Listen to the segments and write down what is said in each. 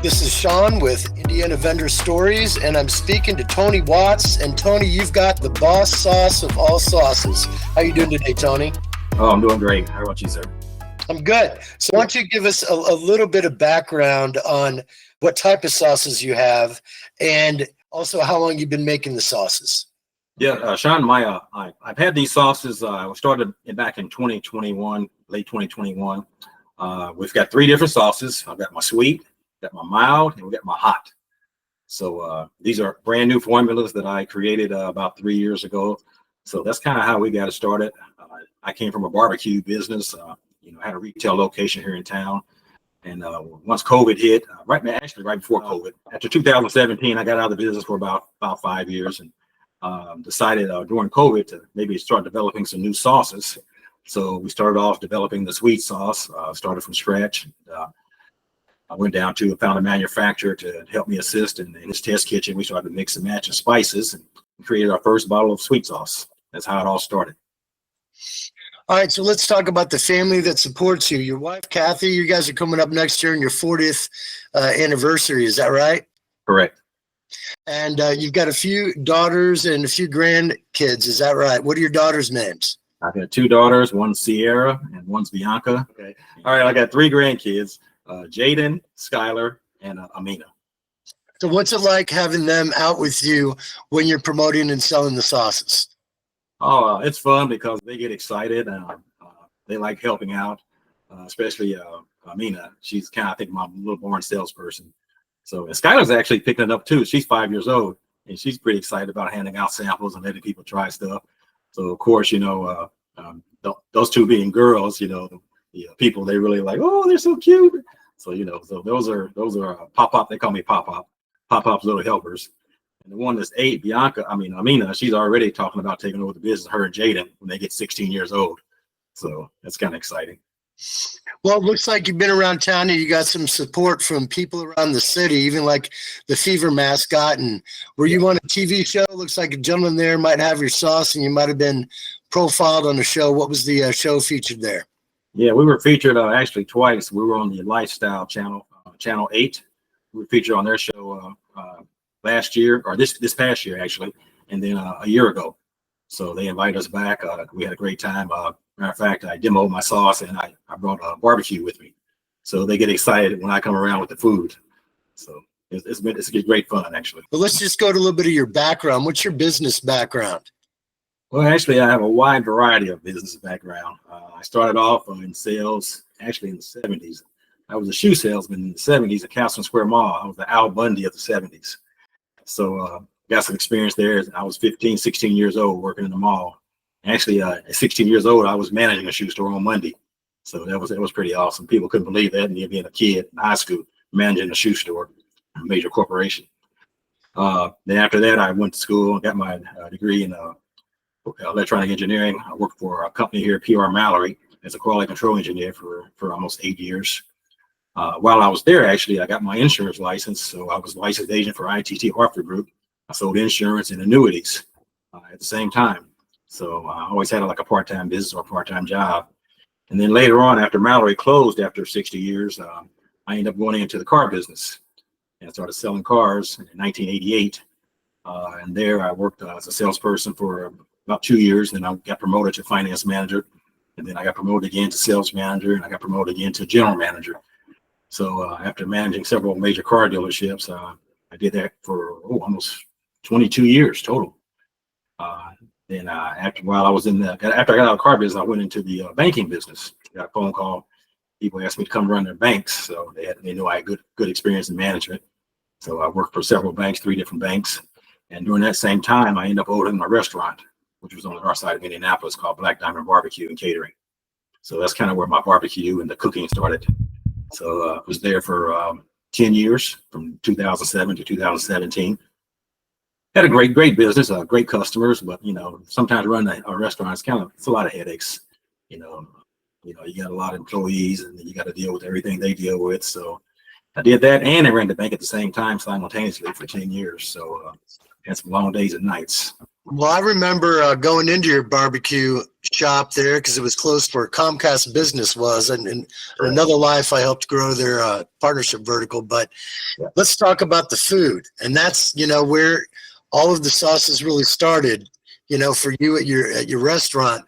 This is Sean with Indiana Vendor Stories, and I'm speaking to Tony Watts. And Tony, you've got the boss sauce of all sauces. How you doing today, Tony? Oh, I'm doing great. How about you, sir? I'm good. So why don't you give us a little bit of background on what type of sauces you have, and also how long you've been making the sauces? Yeah, Sean, I've had these sauces. I started back in 2021, late 2021. We've got three different sauces. I've got my sweet, got my mild, and we got my hot. So these are brand new formulas that I created about 3 years ago. So that's kind of how we got it started. I came from a barbecue business. Had a retail location here in town. And once COVID hit, right before COVID, after 2017, I got out of the business for about 5 years and decided during COVID to maybe start developing some new sauces. So we started off developing the sweet sauce, started from scratch. I went down to found a manufacturer to help me assist in his test kitchen. We started to mix and match the spices and created our first bottle of sweet sauce. That's how it all started. All right, so let's talk about the family that supports you. Your wife, Kathy, you guys are coming up next year on your 40th anniversary. Is that right? Correct. And you've got a few daughters and a few grandkids. Is that right? What are your daughters' names? I've got two daughters, one's Sierra and one's Bianca. Okay. All right, I got three grandkids, Jaden, Skylar, and Amina. So what's it like having them out with you when you're promoting and selling the sauces? Oh, it's fun because they get excited. They like helping out, especially Amina. She's kind of, I think, my little born salesperson. So, and Skylar's actually picking it up too. She's 5 years old, and she's pretty excited about handing out samples and letting people try stuff. So, of course, those two being girls, the people, they really like, oh, they're so cute. So, so those are pop-up. They call me pop-up's little helpers. And the one that's 8, Amina, she's already talking about taking over the business, her and Jaden, when they get 16 years old. So that's kind of exciting. Well, it looks like you've been around town and you got some support from people around the city, even like the Fever mascot. And were you on a TV show? Looks like a gentleman there might have your sauce and you might have been profiled on the show. What was the show featured there? Yeah, we were featured actually twice. We were on the Lifestyle channel, Channel 8. We were featured on their show last year, or this past year actually, and then a year ago. So they invited us back. We had a great time. Matter of fact, I demoed my sauce and I brought a barbecue with me. So they get excited when I come around with the food. So it's great fun actually. Well, let's just go to a little bit of your background. What's your business background? Well, actually, I have a wide variety of business background. I started off in sales actually in the 70s. I was a shoe salesman in the 70s at Castle Square Mall. I was the Al Bundy of the 70s. So got some experience there. I was 15, 16 years old working in the mall. Actually, at 16 years old, I was managing a shoe store on Monday. So that was pretty awesome. People couldn't believe that, me being a kid in high school, managing a shoe store, a major corporation. Then after that, I went to school and got my degree in electronic engineering. I worked for a company here, PR Mallory, as a quality control engineer for almost 8 years. While I was there, actually, I got my insurance license. So I was licensed agent for ITT Hartford Group. I sold insurance and annuities at the same time. So I always had like a part-time business or a part-time job. And then later on, after Mallory closed after 60 years, I ended up going into the car business and I started selling cars in 1988. And there I worked as a salesperson for about 2 years. Then I got promoted to finance manager. And then I got promoted again to sales manager, and I got promoted again to general manager. So after managing several major car dealerships, I did that for almost 22 years total. Then after I got out of the car business, I went into the banking business. Got a phone call. People asked me to come run their banks, so they knew I had good experience in management. So I worked for several banks, 3 different banks, and during that same time, I ended up opening my restaurant, which was on the north side of Indianapolis, called Black Diamond Barbecue and Catering. So that's kind of where my barbecue and the cooking started. So I was there for 10 years, from 2007 to 2017. Had a great business, great customers, but sometimes running a restaurant it's a lot of headaches. You got a lot of employees, and then you got to deal with everything they deal with. So I did that, and I ran the bank at the same time simultaneously for 10 years. So had some long days and nights. Well, I remember going into your barbecue shop there because it was close to where Comcast Business was, and in Correct. another life, I helped grow their partnership vertical. But Yeah. let's talk about the food, and that's where all of the sauces really started. For you at your restaurant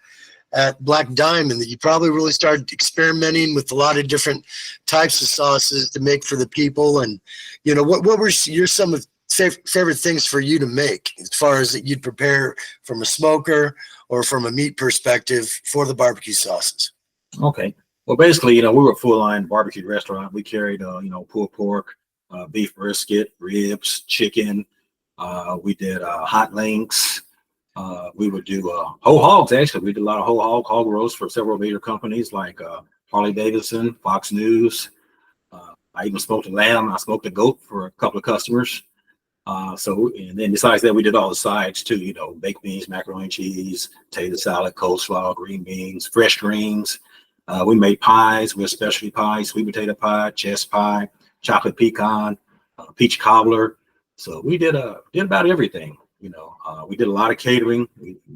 at Black Diamond, that you probably really started experimenting with a lot of different types of sauces to make for the people. And what were your some of favorite things for you to make as far as that you'd prepare from a smoker or from a meat perspective for the barbecue sauces? Okay. Well, basically, we were a full line barbecue restaurant. We carried, pulled pork, beef brisket, ribs, chicken. We did hot links. We would do whole hogs. Actually, we did a lot of hog roast for several major companies like Harley Davidson, Fox News. I even smoked a lamb. I smoked a goat for a couple of customers. And then besides that, we did all the sides too. Baked beans, macaroni and cheese, potato salad, coleslaw, green beans, fresh greens. We made pies. We had specialty pies: sweet potato pie, chess pie, chocolate pecan, peach cobbler. So we did about everything. We did a lot of catering,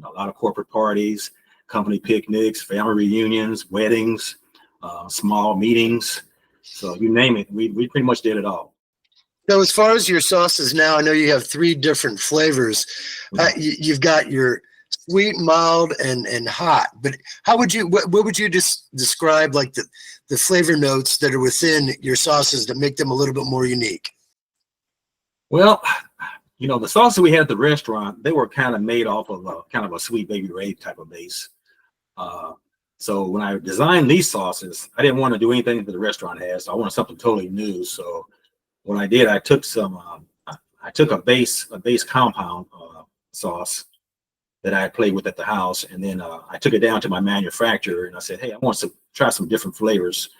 a lot of corporate parties, company picnics, family reunions, weddings, small meetings. So you name it, we pretty much did it all. So as far as your sauces now, I know you have three different flavors. You've got your sweet, mild, and hot. But what would you just describe like the flavor notes that are within your sauces that make them a little bit more unique? Well, the sauces we had at the restaurant, they were kind of made off of kind of a Sweet Baby Ray type of base. So when I designed these sauces, I didn't want to do anything that the restaurant has. So I wanted something totally new. So what I did, I took a base compound sauce that I had played with at the house, and then I took it down to my manufacturer and I said, hey, I want to try some different flavors,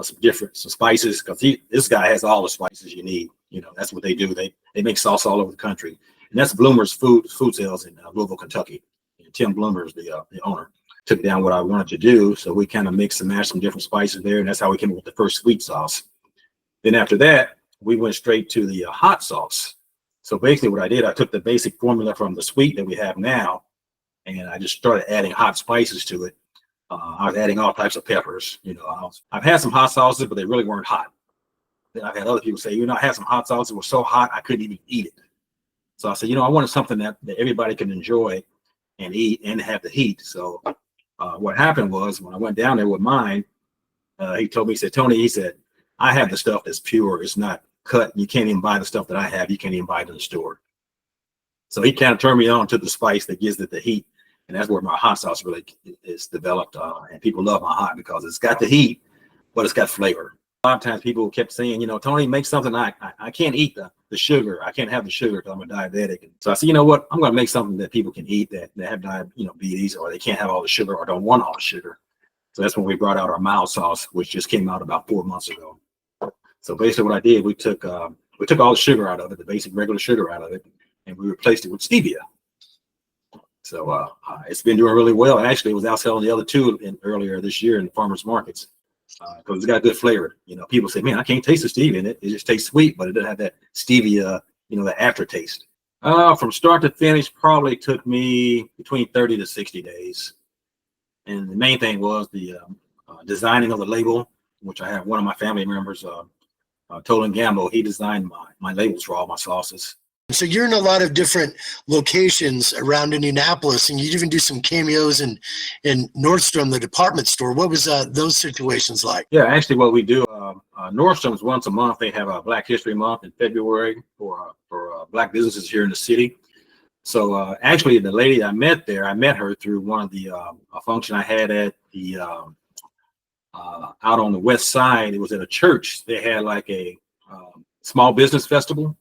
some spices, because this guy has all the spices you need. That's what they do. They make sauce all over the country, and that's Bloomer's food sales in Louisville, Kentucky. And Tim Bloomer is the owner. Took down what I wanted to do, so we kind of mixed and matched some different spices there, and that's how we came up with the first sweet sauce. Then after that, we went straight to the hot sauce. So basically what I did, I took the basic formula from the sweet that we have now, and I just started adding hot spices to it. I was adding all types of peppers. I've had some hot sauces, but they really weren't hot. Then I've had other people say, I had some hot sauces that were so hot, I couldn't even eat it. So I said, I wanted something that everybody can enjoy and eat and have the heat. So what happened was when I went down there with mine, he told me, he said, Tony, he said, I have the stuff that's pure. It's not cut. You can't even buy the stuff that I have. You can't even buy it in the store. So he kind of turned me on to the spice that gives it the heat. And that's where my hot sauce really is developed. And people love my hot because it's got the heat, but it's got flavor. A lot of times people kept saying, Tony, make something I can't eat the sugar. I can't have the sugar because I'm a diabetic. And so I said, you know what? I'm going to make something that people can eat that have diabetes, or they can't have all the sugar or don't want all the sugar. So that's when we brought out our mild sauce, which just came out about 4 months ago. So basically what I did, we took all the sugar out of it, the basic regular sugar out of it, and we replaced it with stevia. So it's been doing really well. Actually, it was outselling the other two earlier this year in the farmers markets because it's got a good flavor. People say, man, I can't taste the stevia in it. It just tastes sweet, but it doesn't have that stevia, the aftertaste. From start to finish, probably took me between 30 to 60 days. And the main thing was the designing of the label, which I have one of my family members, Tolan Gamble. He designed my labels for all my sauces. So you're in a lot of different locations around Indianapolis, and you even do some cameos in Nordstrom, the department store. What was those situations like? Yeah, actually, what we do, Nordstrom's once a month. They have a Black History Month in February for Black businesses here in the city. So actually, the lady I met there, I met her through one of the a function I had at the out on the west side. It was at a church. They had like a small business festival.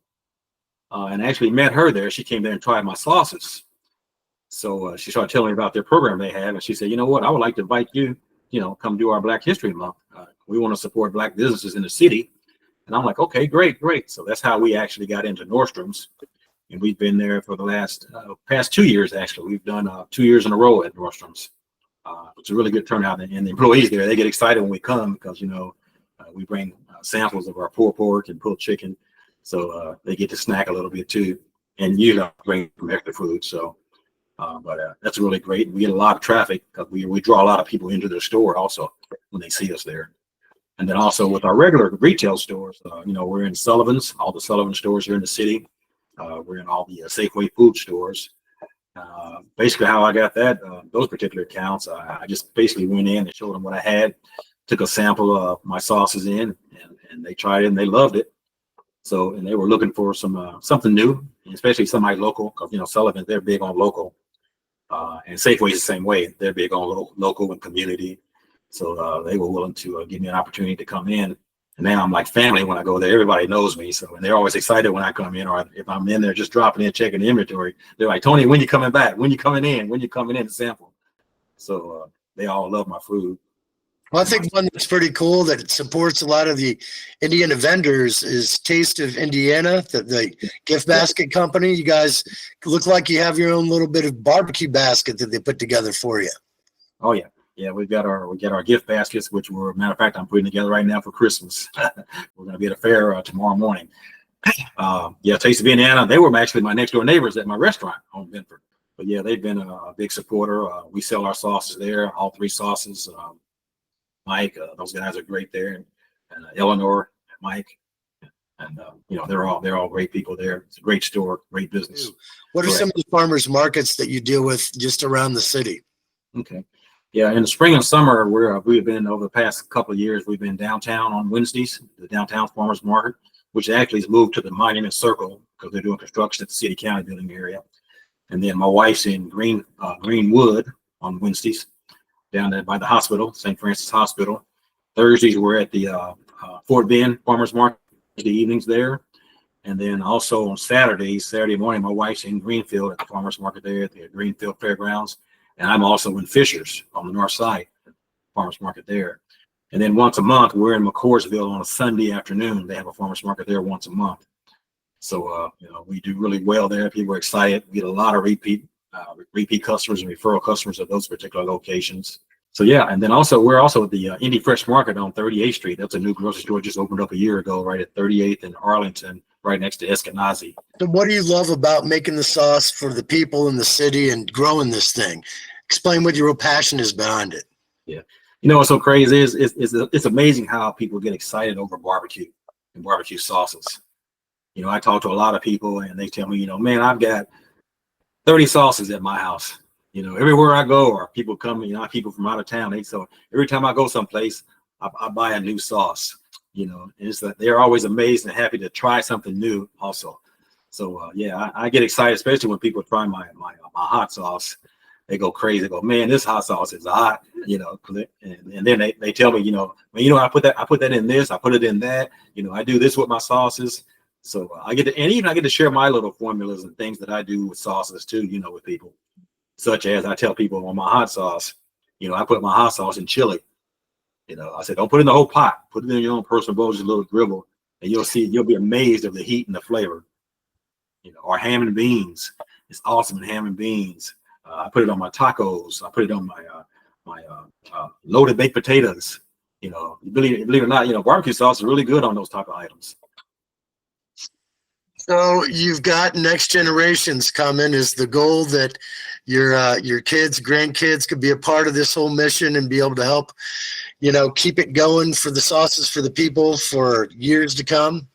And I actually met her there. She came there and tried my sauces. So she started telling me about their program they have. And she said, you know what, I would like to invite you, come do our Black History Month. We want to support Black businesses in the city. And I'm like, okay, great. So that's how we actually got into Nordstrom's. And we've been there for the past 2 years, actually. We've done 2 years in a row at Nordstrom's. It's a really good turnout. And the employees there, they get excited when we come because, we bring samples of our pulled pork and pulled chicken. So they get to snack a little bit too, and usually I bring some extra food. So But that's really great. We get a lot of traffic because we draw a lot of people into their store also when they see us there. And then also with our regular retail stores, we're in Sullivan's, all the Sullivan stores here in the city. We're in all the Safeway food stores. Basically how I got those particular accounts, I just basically went in and showed them what I had, took a sample of my sauces in, and they tried it and they loved it. So, and they were looking for something new, especially somebody local, because Sullivan, they're big on local, and Safeway's the same way. They're big on local and community. So they were willing to give me an opportunity to come in. And now I'm like family when I go there. Everybody knows me. So, and they're always excited when I come in, or if I'm in there just dropping in, checking the inventory. They're like, Tony, when you coming back? When you coming in? When you coming in to sample? So they all love my food. Well, I think one that's pretty cool that supports a lot of the Indiana vendors is Taste of Indiana, the gift basket company. You guys look like you have your own little bit of barbecue basket that they put together for you. Oh yeah. Yeah, we got our gift baskets, which matter of fact, I'm putting together right now for Christmas. We're going to be at a fair tomorrow morning. Taste of Indiana. They were actually my next door neighbors at my restaurant on Benford. But yeah, they've been a big supporter. We sell our sauces there, all 3 sauces. Mike, those guys are great there, and Eleanor, and Mike, and they're all great people there. It's a great store, great business. What are some of the farmers markets that you deal with just around the city? Okay. Yeah, in the spring and summer, we've been over the past couple of years. We've been downtown on Wednesdays, the downtown farmers market, which actually has moved to the Monument Circle because they're doing construction at the city county building area. And then my wife's in Greenwood on Wednesdays, down there by the hospital, St. Francis Hospital. Thursdays we're at the Fort Bend farmers market, the evenings there. And then also on Saturday morning, my wife's in Greenfield at the farmers market there at the Greenfield Fairgrounds. And I'm also in Fishers on the north side, farmers market there. And then once a month, we're in McCoursville on a Sunday afternoon. They have a farmers market there once a month. So, we do really well there. People are excited. We get a lot of repeat customers and referral customers at those particular locations. So, yeah. And then we're also at the Indy Fresh Market on 38th Street. That's a new grocery store just opened up a year ago, right at 38th in Arlington, right next to Eskenazi. So what do you love about making the sauce for the people in the city and growing this thing? Explain what your real passion is behind it. Yeah. What's so crazy is it's amazing how people get excited over barbecue and barbecue sauces. I talk to a lot of people and they tell me, man, I've got 30 sauces at my house. Everywhere I go, or people come, people from out of town. So every time I go someplace, I buy a new sauce. And it's that they're always amazed and happy to try something new also. So I get excited, especially when people try my hot sauce. They go crazy. They go, man, this hot sauce is hot, and then they tell me, I put that in this, I put it in that, I do this with my sauces. So I get to share my little formulas and things that I do with sauces too, with people, such as I tell people on my hot sauce, I put my hot sauce in chili. I said, don't put it in the whole pot, put it in your own personal bowl, just a little dribble, and you'll be amazed of the heat and the flavor. Or ham and beans. It's awesome in ham and beans. I put it on my tacos. I put it on my loaded baked potatoes. Believe it or not, barbecue sauce is really good on those type of items. So you've got next generations coming. Is the goal that your kids, grandkids could be a part of this whole mission and be able to help, keep it going for the sauces for the people for years to come?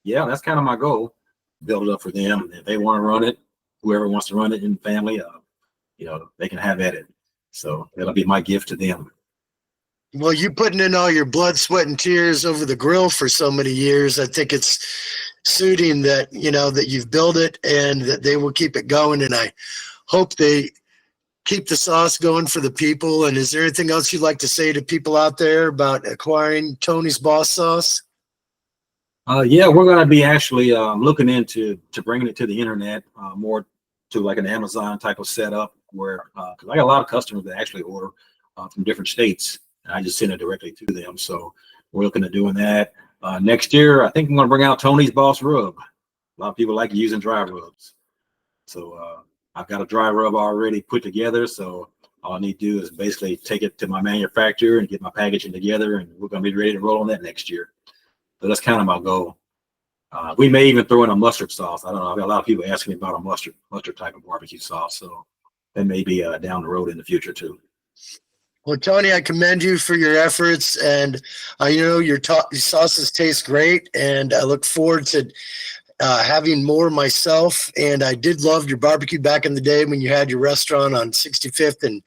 Yeah, that's kind of my goal. Build it up for them. If they want to run it, whoever wants to run it in the family, they can have at it. So that'll be my gift to them. Well, you putting in all your blood, sweat, and tears over the grill for so many years, I think it's suiting that, that you've built it and that they will keep it going. And I hope they keep the sauce going for the people. And is there anything else you'd like to say to people out there about acquiring Tony's Boss Sauce? Yeah, we're going to be actually looking into bringing it to the internet, more to like an Amazon type of setup where, because I got a lot of customers that actually order from different states, and I just send it directly to them. So we're looking at doing that. Next year, I think I'm going to bring out Tony's Boss Rub. A lot of people like using dry rubs. So I've got a dry rub already put together. So all I need to do is basically take it to my manufacturer and get my packaging together, and we're going to be ready to roll on that next year. So that's kind of my goal. We may even throw in a mustard sauce. I don't know. I've got a lot of people asking me about a mustard type of barbecue sauce. So that may be down the road in the future too. Well, Tony, I commend you for your efforts, and your sauces taste great, and I look forward to having more myself. And I did love your barbecue back in the day when you had your restaurant on 65th and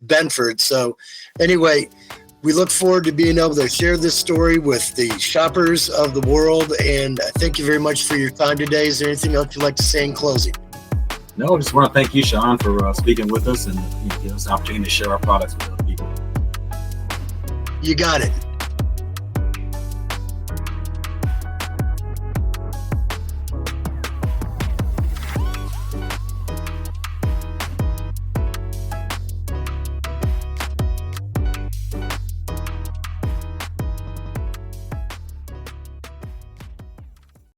Benford. So anyway, we look forward to being able to share this story with the shoppers of the world. And thank you very much for your time today. Is there anything else you'd like to say in closing? No, I just want to thank you, Sean, for speaking with us and give us the opportunity to share our products with other people. You got it.